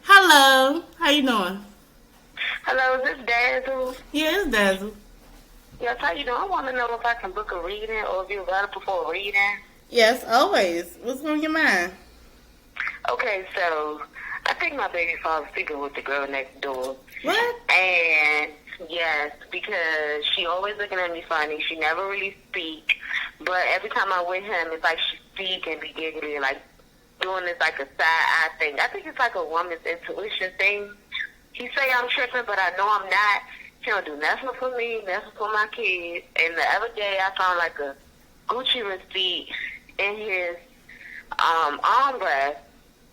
Hello, how you doing? Hello, is this Dazzle? Yeah, it's Dazzle. Yes, how you doing? I want to know if I can book a reading or if you're available for a reading. Yes, always. What's on your mind? Okay, so I think my baby father's sleeping with the girl next door. What? And yes, because she always looking at me funny. She never really speak. But every time I'm with him, it's like she speak and be giggly, like doing this like a side eye thing. I think it's like a woman's intuition thing. He say I'm tripping, but I know I'm not. He don't do nothing for me, nothing for my kids. And the other day, I found like a Gucci receipt in his armrest,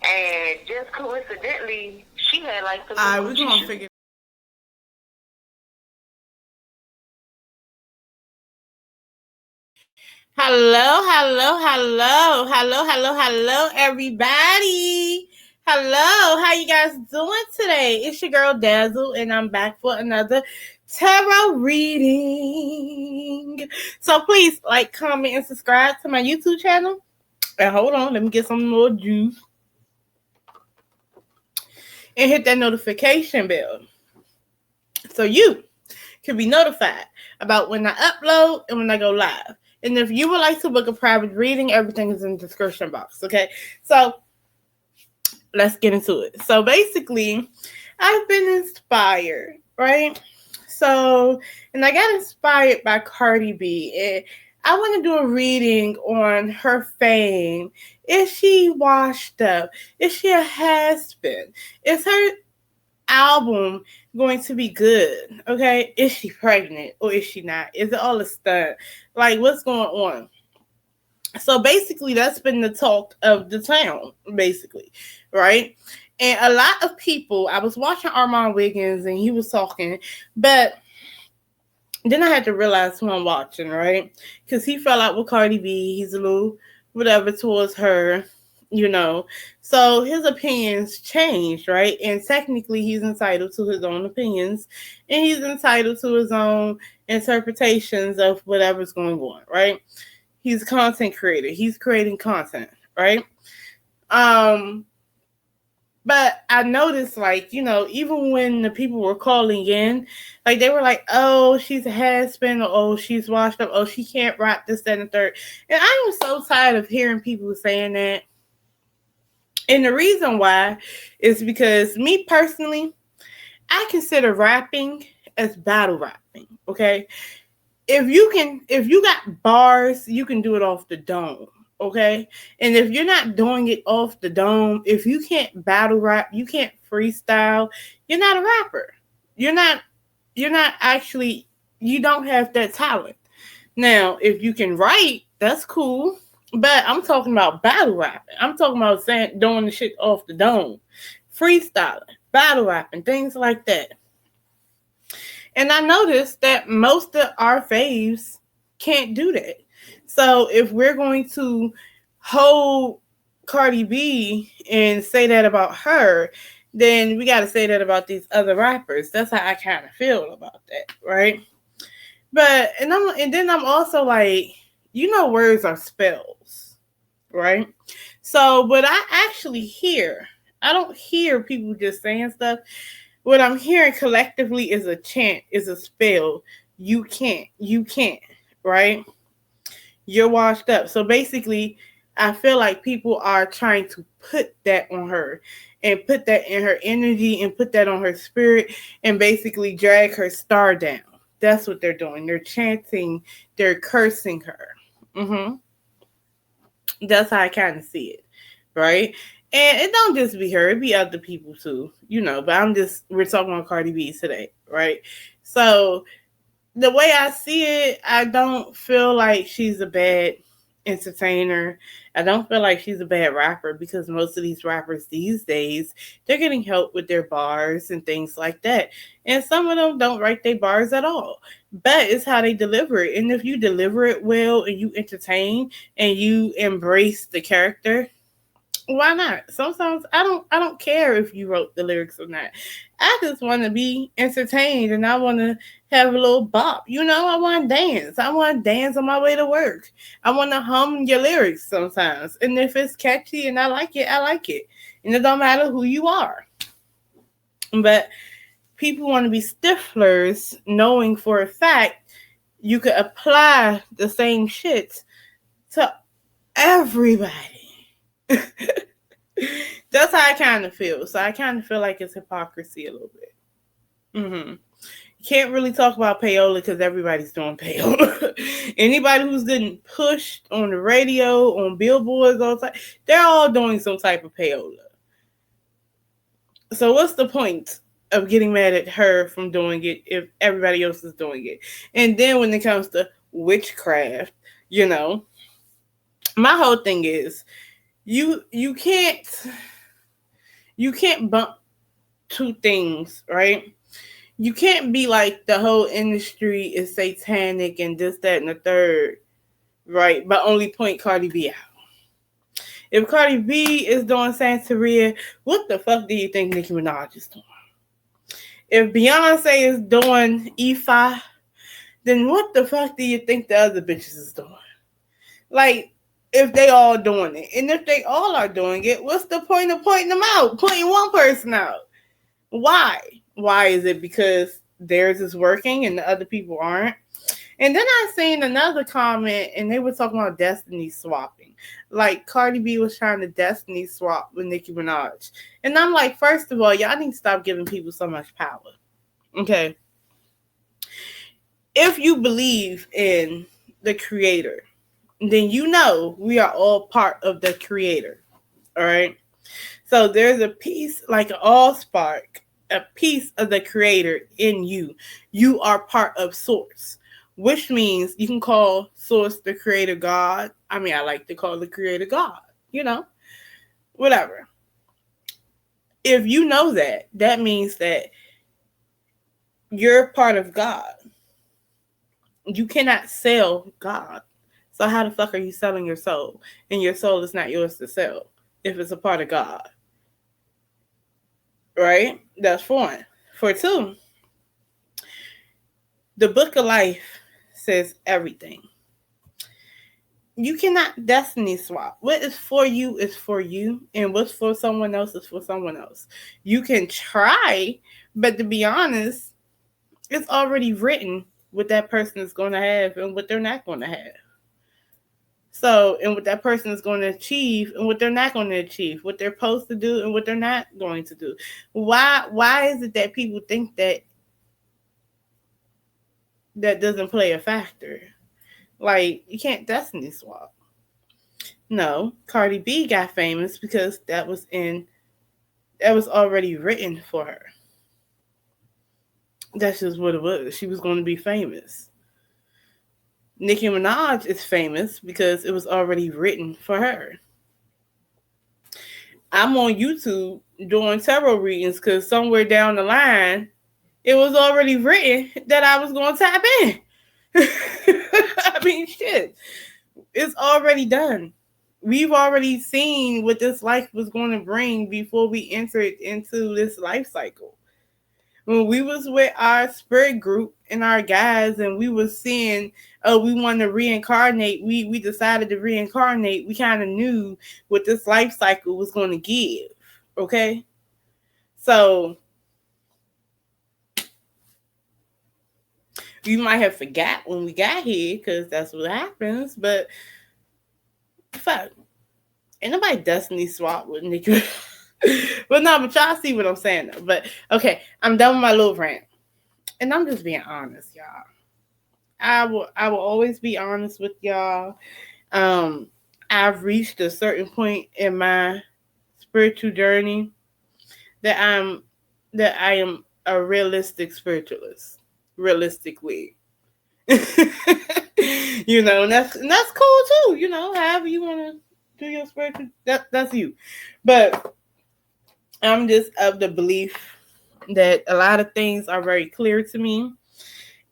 and just coincidentally, she had like some Alright, we're Gucci gonna shoes. figure. Hello, everybody. Hello, how you guys doing today? It's your girl Dazzle, and I'm back for another tarot reading. So please like, comment, and subscribe to my YouTube channel. And hold on, let me get some more juice. And hit that notification bell so you can be notified about when I upload and when I go live. And if you would like to book a private reading, everything is in the description box. Okay, so let's get into it. So basically, I've been inspired, right? So, and I got inspired by Cardi B, and I want to do a reading on her fame. Is she washed up? Is she a has-been? Is her album going to be good? Okay, is she pregnant or is she not? Is it all a stunt? Like, what's going on? So basically, that's been the talk of the town, basically, right? And a lot of people, I was watching Armand Wiggins and he was talking, but then I had to realize who I'm watching, right? Because he fell out with Cardi B. He's a little whatever towards her, you know. So his opinions changed, right? And technically, he's entitled to his own opinions and he's entitled to his own interpretations of whatever's going on, right? He's a content creator. He's creating content, right? Um, but I noticed, like, even when the people were calling in, like, they were like, oh, she's a has-been, or oh, she's washed up, oh, she can't rap this, that, and the third. And I am so tired of hearing people saying that. And the reason why is because me personally, I consider rapping as battle rapping, okay? If you got bars, you can do it off the dome. Okay. And if you're not doing it off the dome, if you can't battle rap, you can't freestyle, you're not a rapper. You're not actually, you don't have that talent. Now, if you can write, that's cool. But I'm talking about battle rapping. I'm talking about saying doing the shit off the dome. Freestyling, battle rapping, things like that. And I noticed that most of our faves can't do that. So if we're going to hold Cardi B and say that about her, then we got to say that about these other rappers. That's how I kind of feel about that, right? But and then I'm also like, words are spells, right? So what I actually hear, I don't hear people just saying stuff. What I'm hearing collectively is a chant, is a spell. You can't, right? You're washed up. So basically, I feel like people are trying to put that on her and put that in her energy and put that on her spirit and basically drag her star down. That's what they're doing. They're chanting, they're cursing her. hmm That's how I kind of see it, right? And it don't just be her; it be other people too, But we're talking about Cardi B today, right? So the way I see it, I don't feel like she's a bad entertainer. I don't feel like she's a bad rapper because most of these rappers these days, they're getting help with their bars and things like that. And some of them don't write their bars at all. But it's how they deliver it. And if you deliver it well and you entertain and you embrace the character, why not? Sometimes I don't care if you wrote the lyrics or not. I just want to be entertained and I want to have a little bop. I want to dance. I want to dance on my way to work. I want to hum your lyrics sometimes. And if it's catchy and I like it, I like it. And it don't matter who you are. But people want to be stiflers, knowing for a fact you could apply the same shit to everybody. That's how I kind of feel. So I kind of feel like it's hypocrisy a little bit. You can't really talk about payola because everybody's doing payola. Anybody who's getting pushed on the radio, on billboards, all the time, they're all doing some type of payola. So what's the point of getting mad at her from doing it if everybody else is doing it? And then when it comes to witchcraft, my whole thing is you can't bump two things, right? You can't be like the whole industry is satanic and this, that, and the third, right? But only point Cardi B out. If Cardi B is doing Santeria, what the fuck do you think Nicki Minaj is doing? If Beyonce is doing EFI, then what the fuck do you think the other bitches is doing? Like, if they all doing it. And if they all are doing it, what's the point of pointing them out? Pointing one person out. Why? Why is it because theirs is working and the other people aren't? And then I seen another comment and they were talking about destiny swapping. Like Cardi B was trying to destiny swap with Nicki Minaj. And I'm like, first of all, y'all need to stop giving people so much power. Okay. If you believe in the creator, then we are all part of the creator. All right. So there's a piece, like an all spark, a piece of the creator in you. You are part of source, which means you can call source the creator God. I mean, I like to call the creator God, whatever. If you know that, that means that you're part of God. You cannot sell God. So how the fuck are you selling your soul? And your soul is not yours to sell if it's a part of God. Right? That's for one. For two, the book of life says everything. You cannot destiny swap. What is for you is for you, and what's for someone else is for someone else. You can try, but to be honest, it's already written what that person is going to have and what they're not going to have. So, and what that person is going to achieve and what they're not going to achieve, what they're supposed to do and what they're not going to do. Why is it that people think that doesn't play a factor? Like, you can't destiny swap. No, Cardi B got famous because that was already written for her. That's just what it was. She was going to be famous. Nicki Minaj is famous because it was already written for her. I'm on YouTube doing tarot readings because somewhere down the line, it was already written that I was going to tap in. I mean, shit. It's already done. We've already seen what this life was going to bring before we entered into this life cycle. When we was with our spirit group and our guys and we was seeing, we want to reincarnate, we decided to reincarnate, we kind of knew what this life cycle was going to give, okay? So, we might have forgot when we got here because that's what happens, but fuck, ain't nobody destiny swap with Nicki. But no, but y'all see what I'm saying though. But okay, I'm done with my little rant. And I'm just being honest, y'all. I will always be honest with y'all. I've reached a certain point in my spiritual journey that I am a realistic spiritualist. Realistically. And that's cool too, however you want to do your spiritual, that's you. But I'm just of the belief that a lot of things are very clear to me.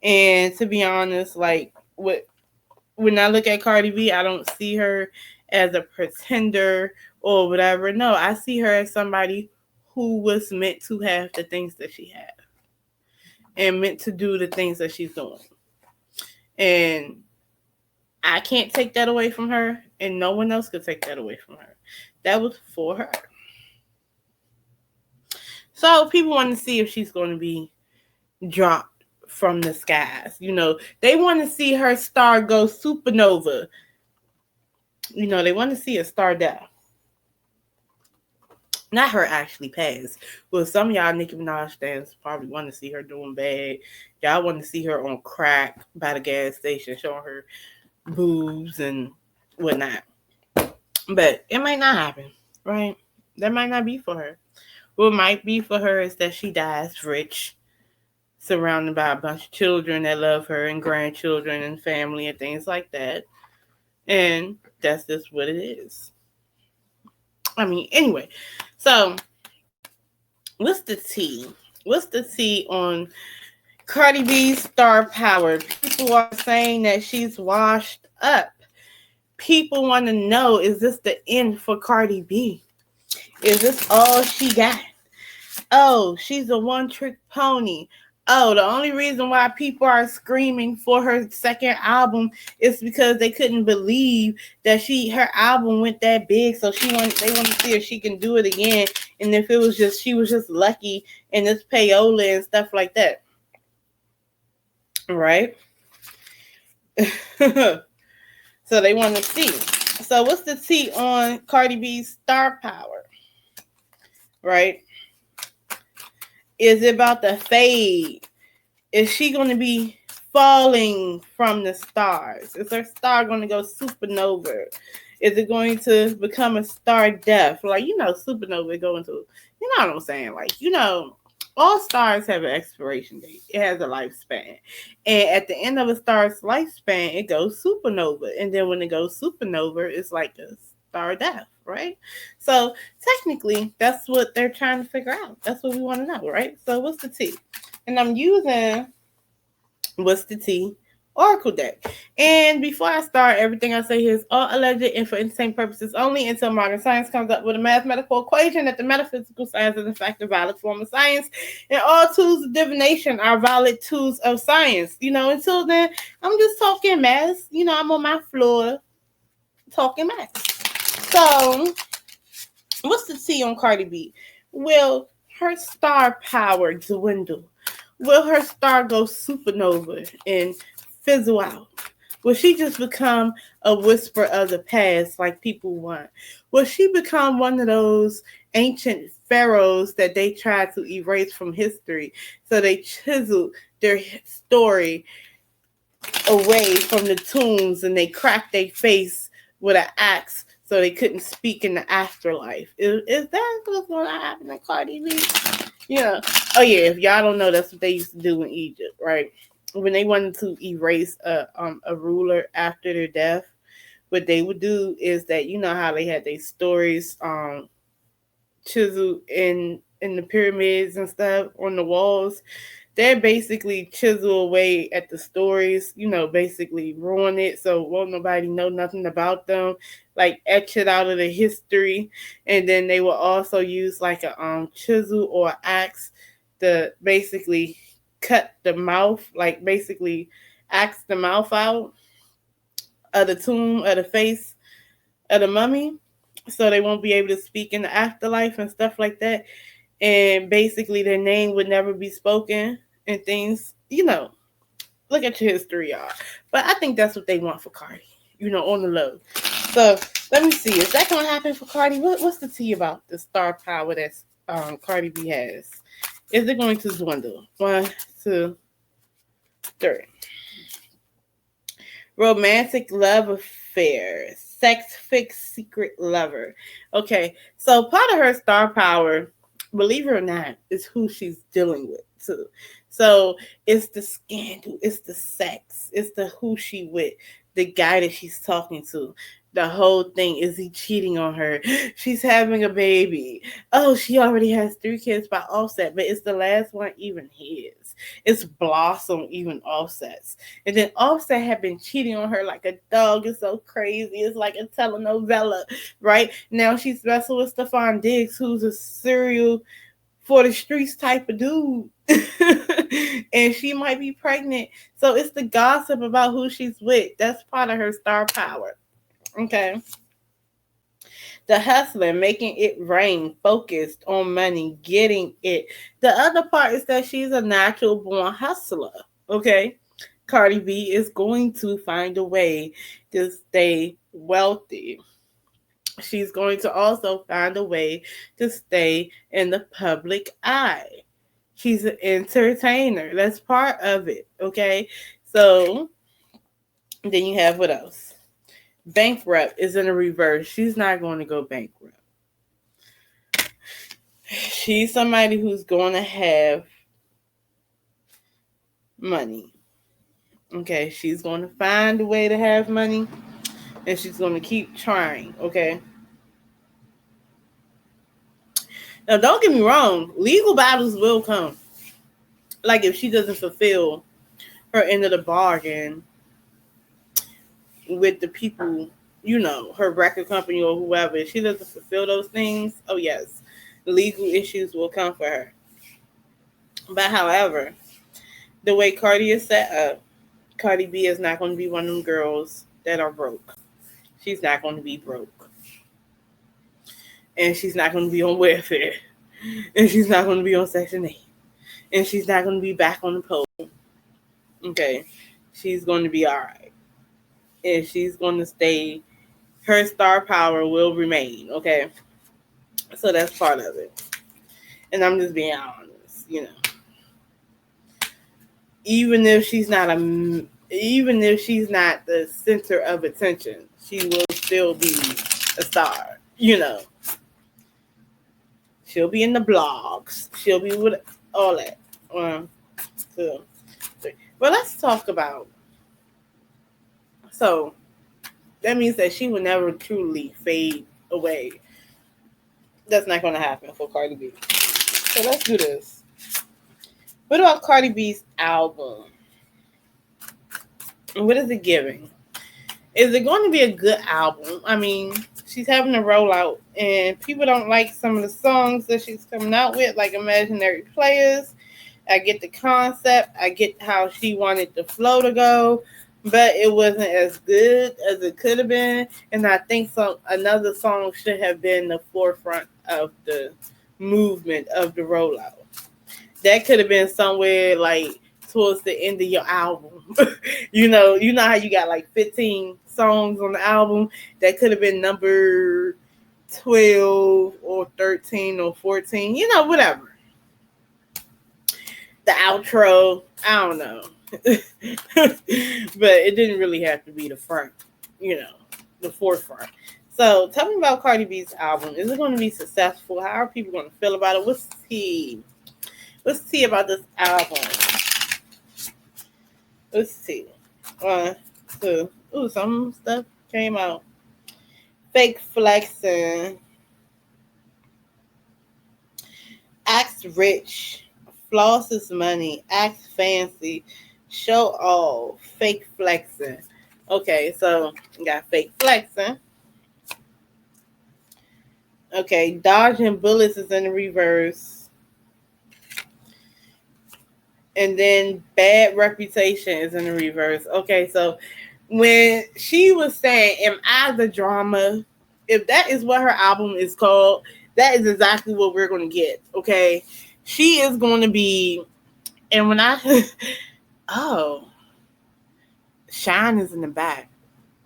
And to be honest, like when I look at Cardi B, I don't see her as a pretender or whatever. No, I see her as somebody who was meant to have the things that she had and meant to do the things that she's doing. And I can't take that away from her, and no one else could take that away from her. That was for her. So people want to see if she's going to be dropped from the skies. They want to see her star go supernova. They want to see a star death. Not her actually pass. Well, some of y'all Nicki Minaj fans probably want to see her doing bad. Y'all want to see her on crack by the gas station, showing her boobs and whatnot. But it might not happen, right? That might not be for her. What might be for her is that she dies rich, surrounded by a bunch of children that love her and grandchildren and family and things like that. And that's just what it is. Anyway, so what's the tea? What's the tea on Cardi B's star power? People are saying that she's washed up. People want to know, is this the end for Cardi B? Is this all she got? Oh, she's a one-trick pony. Oh, the only reason why people are screaming for her second album is because they couldn't believe that her album went that big. So they want to see if she can do it again. And if she was just lucky and this payola and stuff like that. Right? So they want to see. So what's the tea on Cardi B's star power? Right? Is it about the fade? Is she going to be falling from the stars? Is her star going to go supernova? Is it going to become a star death? Supernova go into, you know what I'm saying? All stars have an expiration date. It has a lifespan. And at the end of a star's lifespan, it goes supernova. And then when it goes supernova, it's like a star death, right? So technically, that's what they're trying to figure out. That's what we want to know, right? So what's the tea? And I'm using What's the Tea Oracle deck. And before I start, everything I say here is all alleged and for entertainment purposes only until modern science comes up with a mathematical equation that the metaphysical science is in fact a valid form of science. And all tools of divination are valid tools of science. Until then, I'm just talking math. I'm on my floor talking math. So, what's the tea on Cardi B? Will her star power dwindle? Will her star go supernova and fizzle out? Will she just become a whisper of the past like people want? Will she become one of those ancient pharaohs that they tried to erase from history? So they chiseled their story away from the tombs and they cracked their face with an axe so they couldn't speak in the afterlife. Is that what's going to happen to Cardi B? Oh yeah, if y'all don't know, that's what they used to do in Egypt, right? When they wanted to erase a ruler after their death, what they would do is that, how they had their stories chiseled in the pyramids and stuff on the walls. They basically chisel away at the stories, basically ruin it so won't nobody know nothing about them, like etch it out of the history. And then they will also use like a chisel or axe to basically cut the mouth, like basically axe the mouth out of the tomb, of the face of the mummy, so they won't be able to speak in the afterlife and stuff like that. And basically their name would never be spoken and things, look at your history, y'all. But I think that's what they want for Cardi, on the low. So let me see, is that going to happen for Cardi? What's the tea about the star power that Cardi B has? Is it going to dwindle? 1, 2, 3. Romantic love affair. Sex fix secret lover. Okay, so part of her star power, believe it or not, is who she's dealing with too. So it's the scandal, it's the sex, it's the who she with, the guy that she's talking to. The whole thing, is he cheating on her? She's having a baby. Oh, she already has 3 kids by Offset, but it's the last one even his. It's Blossom even Offset's. And then Offset had been cheating on her like a dog. It's so crazy. It's like a telenovela, right? Now she's wrestling with Stephon Diggs, who's a serial for the streets type of dude. And she might be pregnant. So it's the gossip about who she's with. That's part of her star power. Okay. The hustler, making it rain, focused on money, getting it. The other part is that she's a natural born hustler. Okay. Cardi B is going to find a way to stay wealthy. She's going to also find a way to stay in the public eye. She's an entertainer. That's part of it. Okay. So then you have what else? Bankrupt is in the reverse. She's not going to go bankrupt. She's somebody who's going to have money. Okay, she's going to find a way to have money and she's going to keep trying. Okay. Now, don't get me wrong, legal battles will come. Like if she doesn't fulfill her end of the bargain with the people, her record company or whoever, if she doesn't fulfill those things, oh yes, legal issues will come for her. But however, the way Cardi is set up, Cardi B is not going to be one of them girls that are broke. She's not going to be broke. And she's not going to be on welfare. And she's not going to be on Section 8. And she's not going to be back on the pole. Okay. She's going to be all right. And she's going to stay. Her star power will remain. Okay. So that's part of it. And I'm just being honest, Even if she's not the center of attention, she will still be a star, She'll be in the blogs. She'll be with all that. 1, 2, 3. Well, let's talk about. So that means that she will never truly fade away. That's not going to happen for Cardi B. So let's do this. What about Cardi B's album? What is it giving? Is it going to be a good album? I mean, she's having a rollout, and people don't like some of the songs that she's coming out with, like Imaginary Players. I get the concept. I get how she wanted the flow to go, but it wasn't as good as it could have been. And I think another song should have been the forefront of the movement of the rollout. That could have been somewhere like towards the end of your album. you know how you got like 15 songs on the album. That could have been number 12 or 13 or 14, whatever. The outro, I don't know. But it didn't really have to be the front, the forefront. So tell me about Cardi B's album. Is it going to be successful? How are people going to feel about it? What's tea about this album? Let's see. 1, 2. Ooh, some stuff came out. Fake flexing. Acts rich. Flosses money. Acts fancy. Show off. Fake flexing. Okay, so you got fake flexing. Okay, dodging bullets is in the reverse. And then bad reputation is in the reverse. Okay, so when she was saying, am I the drama? If that is what her album is called, that is exactly what we're going to get. Okay, she is going to be, and when Shine is in the back.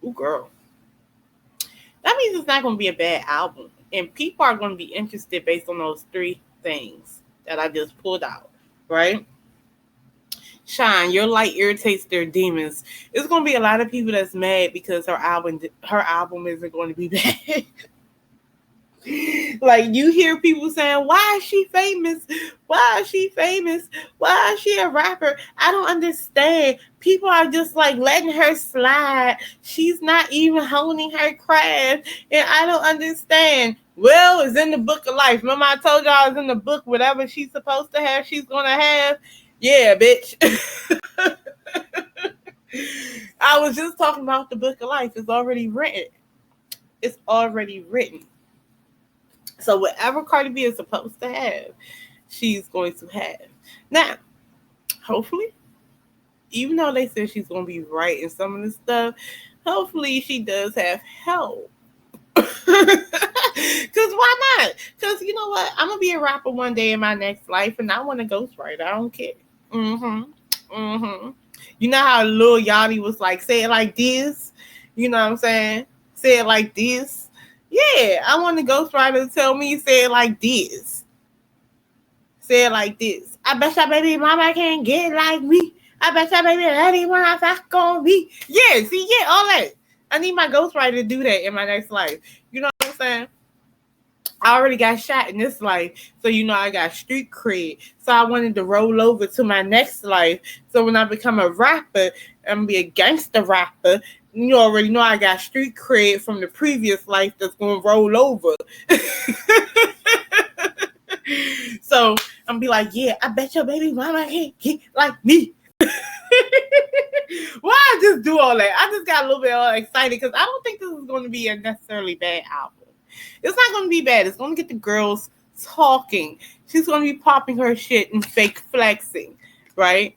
Ooh, girl. That means it's not going to be a bad album. And people are going to be interested based on those 3 things that I just pulled out, right? Shine, your light irritates their demons. There's going to be a lot of people that's mad because her album isn't going to be bad. Like, you hear people saying, why is she famous? Why is she famous? Why is she a rapper? I don't understand. People are just like letting her slide. She's not even honing her craft. And I don't understand. Well, it's in the book of life. Remember I told y'all it's in the book, whatever she's supposed to have, she's going to have. Yeah, bitch. I was just talking about the book of life. It's already written. It's already written. So whatever Cardi B is supposed to have, she's going to have. Now, hopefully, even though they said she's going to be right in some of this stuff, hopefully she does have help. why not? Because you know what? I'm gonna be a rapper one day in my next life, and I want to ghostwrite. I don't care. You know how Lil Yachty was like, say it like this. You know what I'm saying? Say it like this. Yeah, I want the ghostwriter to tell me say it like this. Say it like this. I bet your baby mama can't get like me. I bet your baby daddy when I fuck on me. Yeah, see, yeah, all that. I need my ghostwriter to do that in my next life. You know what I'm saying? I already got shot in this life, so you know I got street cred. So I wanted to roll over to my next life. So when I become a rapper, I'm gonna be a gangster rapper. You already know I got street cred from the previous life that's gonna roll over. So I'm be like, yeah, I bet your baby mama can't get like me. Why I just do all that? I just got a little bit excited because I don't think this is going to be a necessarily bad album. It's not going to be bad. It's going to get the girls talking. She's going to be popping her shit and fake flexing, right?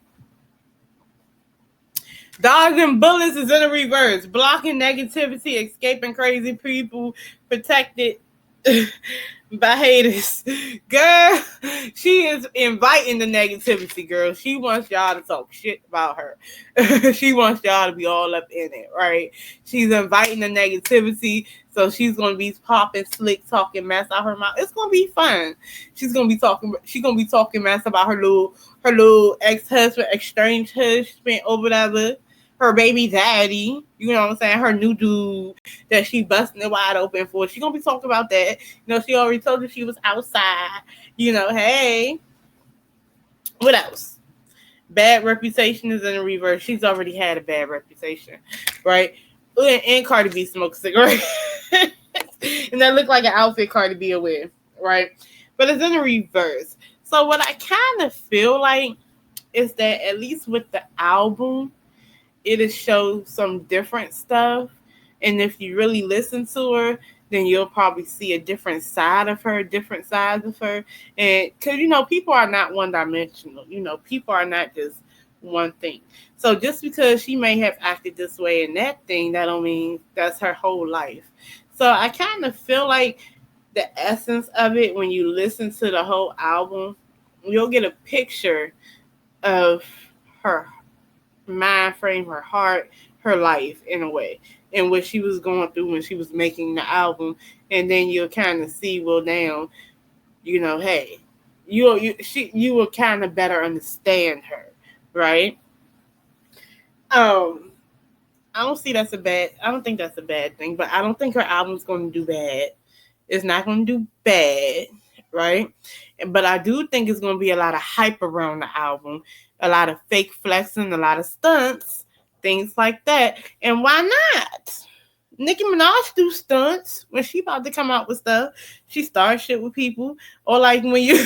Dodging bullets is in the reverse. Blocking negativity, escaping crazy people, protected by haters. Girl, she is inviting the negativity, girl. She wants y'all to talk shit about her. She wants y'all to be all up in it, right? She's inviting the negativity, so she's gonna be popping slick, talking mess out her mouth. It's gonna be fun. She's gonna be talking mess about her little ex-husband, estranged husband, or whatever. Her baby daddy, you know what I'm saying? Her new dude that she busting it wide open for. She gonna be talking about that. You know, she already told you she was outside. You know, hey. What else? Bad reputation is in the reverse. She's already had a bad reputation, right? And Cardi B smokes cigarettes. And that looked like an outfit Cardi B will wear, right? But it's in the reverse. So what I kind of feel like is that at least with the album, it'll show some different stuff. And if you really listen to her, then you'll probably see a different side of her, different sides of her. And because, you know, people are not one-dimensional. You know, people are not just one thing. So just because she may have acted this way in that thing, that don't mean that's her whole life. So I kind of feel like the essence of it, when you listen to the whole album, you'll get a picture of her mind frame, her heart, her life in a way, and what she was going through when she was making the album. And then you'll kind of see, well, now, you know, hey, you will kind of better understand her, right? I don't think that's a bad thing, but I don't think her album's going to do bad. It's not going to do bad, right? But I do think it's going to be a lot of hype around the album, a lot of fake flexing, a lot of stunts, things like that. And why not? Nicki Minaj do stunts when she about to come out with stuff. She starts shit with people, or like when you,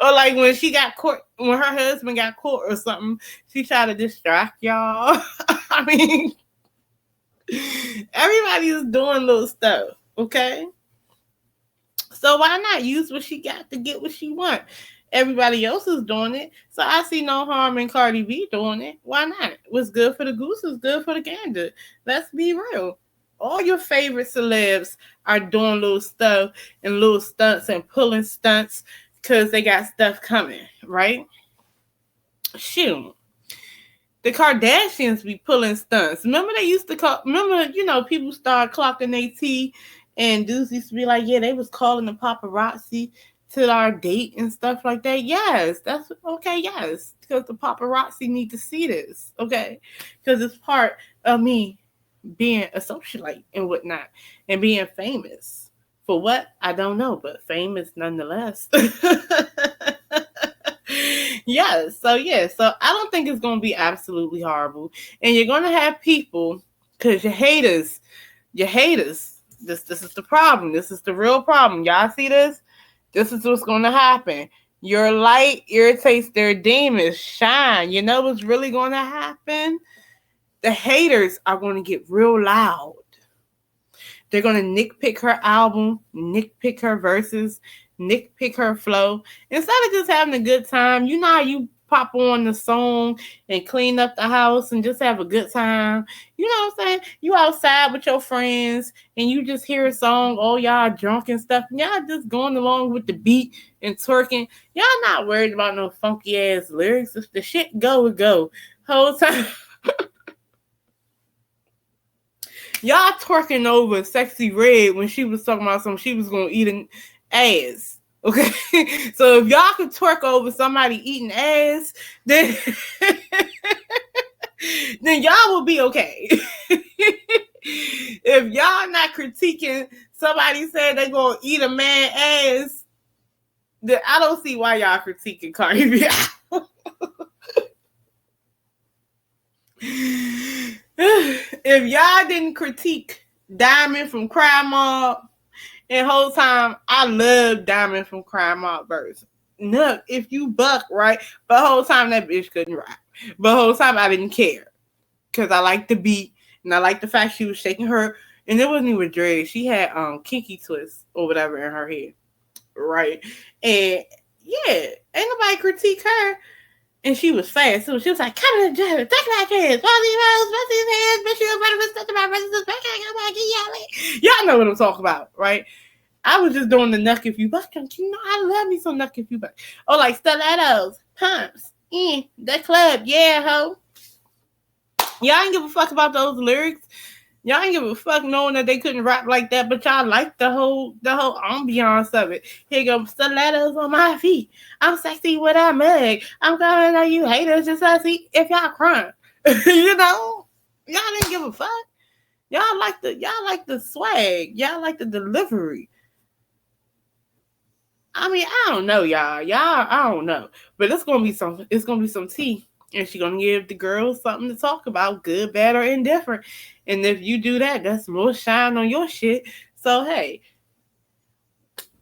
or like when she got caught, when her husband got caught or something, she tried to distract y'all. I mean, everybody is doing little stuff, okay? So why not use what she got to get what she want? Everybody else is doing it, so I see no harm in Cardi B doing it. Why not? What's good for the goose is good for the gander. Let's be real. All your favorite celebs are doing little stuff and little stunts and pulling stunts because they got stuff coming, right? Shoot. The Kardashians be pulling stunts. Remember they used to call, you know, people started clocking their tea, and dudes used to be like, yeah, they was calling the paparazzi to our date and stuff like that. Yes, that's okay. Yes, because the paparazzi need to see this. Okay, because it's part of me being a socialite and whatnot, and being famous. For what? I don't know, but famous nonetheless. Yes, so I don't think it's going to be absolutely horrible. And you're going to have people, because your haters, this is the problem. This is the real problem. Y'all see this? This is what's going to happen. Your light irritates their demons. Shine. You know what's really going to happen? The haters are going to get real loud. They're going to nitpick her album, nitpick her verses, nitpick her flow. Instead of just having a good time, you know how you pop on the song and clean up the house and just have a good time. You know what I'm saying? You outside with your friends and you just hear a song, all y'all drunk and stuff, and y'all just going along with the beat and twerking. Y'all not worried about no funky ass lyrics. If the shit go, it go. Whole time. Y'all twerking over Sexy Red when she was talking about something she was gonna eat an ass. Okay, so if y'all could twerk over somebody eating ass, then then y'all will be okay. If y'all not critiquing somebody said they gonna eat a man ass, then I don't see why y'all critiquing Cardi B. If y'all didn't critique Diamond from Crime Mob, and whole time I love Diamond from Crime Mob verse. No, if you buck, right? But whole time that bitch couldn't rap. But whole time I didn't care. Because I liked the beat and I liked the fact she was shaking her, and it wasn't even dread. She had kinky twists or whatever in her head. Right. And yeah, ain't nobody critique her. And she was fast. So she was like, come to the gym, take my kids, all these hoes, what's these hands, bitch, you're better than stuff about racist. Y'all know what I'm talking about, right? I was just doing the knuck if you buck. You know, I love me some knuck if you buck. Oh, like stilettos, pumps, the club, yeah, ho. Y'all ain't give a fuck about those lyrics. Y'all ain't give a fuck knowing that they couldn't rap like that, but y'all like the whole ambiance of it. Here you go, stilettos on my feet. I'm sexy with a mug. I'm going on you haters just to see if y'all crying. You know? Y'all didn't give a fuck. Y'all like the swag. Y'all like the delivery. I mean, I don't know, y'all. I don't know. But it's gonna be some tea. And she's gonna give the girls something to talk about, good, bad, or indifferent. And if you do that, that's more shine on your shit. So hey,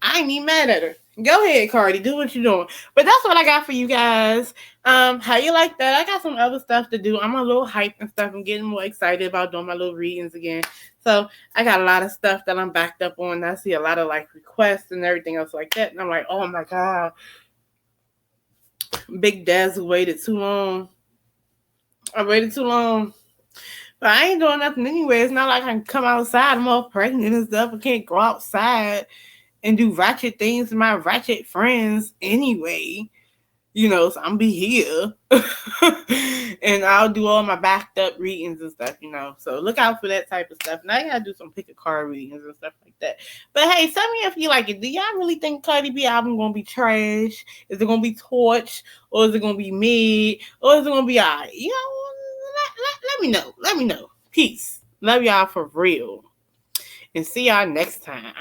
I ain't even mad at her. Go ahead, Cardi, do what you're doing. But that's what I got for you guys. How you like that? I got some other stuff to do. I'm a little hyped and stuff. I'm getting more excited about doing my little readings again. So I got a lot of stuff that I'm backed up on. I see a lot of like requests and everything else like that. And I'm like, oh my God. Big Dazzle waited too long. I waited too long. But I ain't doing nothing anyway. It's not like I can come outside. I'm all pregnant and stuff. I can't go outside and do ratchet things to my ratchet friends anyway. You know, so I'm be here. And I'll do all my backed up readings and stuff, you know. So look out for that type of stuff. Now I gotta do some pick a card readings and stuff like that. But hey, tell me if you like it. Do y'all really think Cardi B album gonna be trash? Is it gonna be torch? Or is it gonna be mid? Or is it gonna be alright? You know, let me know. Let me know. Peace. Love y'all for real. And see y'all next time.